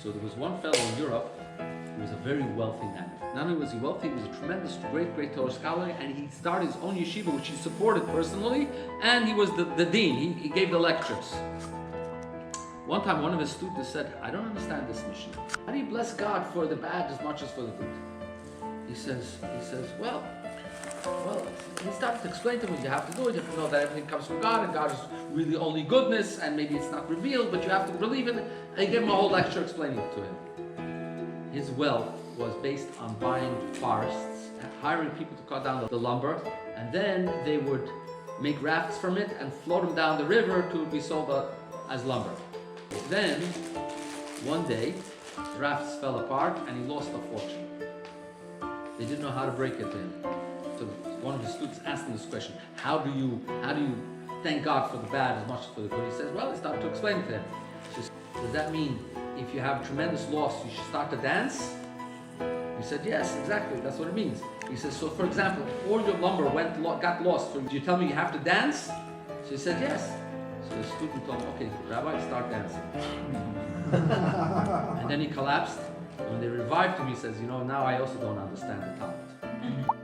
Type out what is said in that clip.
So there was one fellow in Europe who was a very wealthy man. Not only was he wealthy, he was a tremendous, great Torah scholar, and he started his own yeshiva, which he supported personally, and he was the dean. He gave the lectures. One time, one of his students said, I don't understand this mission. How do you bless God for the bad as much as for the good? He says, well, he started to explain to him what you have to do. You have to know that everything comes from God, and God is really only goodness, and maybe it's not revealed, but you have to believe in it. And he gave him a whole lecture explaining it to him. His wealth was based on buying forests, hiring people to cut down the lumber, and then they would make rafts from it and float them down the river to be sold as lumber. Then, one day, the rafts fell apart and he lost a fortune. They didn't know how to break it to him. So one of his students asked him this question: How do you thank God for the bad as much as for the good? He says, well, he started to explain it to him. He says, does that mean if you have tremendous loss, you should start to dance? He said, yes, exactly, that's what it means. He says, so for example, if all your lumber got lost, so do you tell me you have to dance? So he said, yes. So the student told him, okay, Rabbi, start dancing. And then he collapsed. When they revived him, he says, now I also don't understand the Talmud.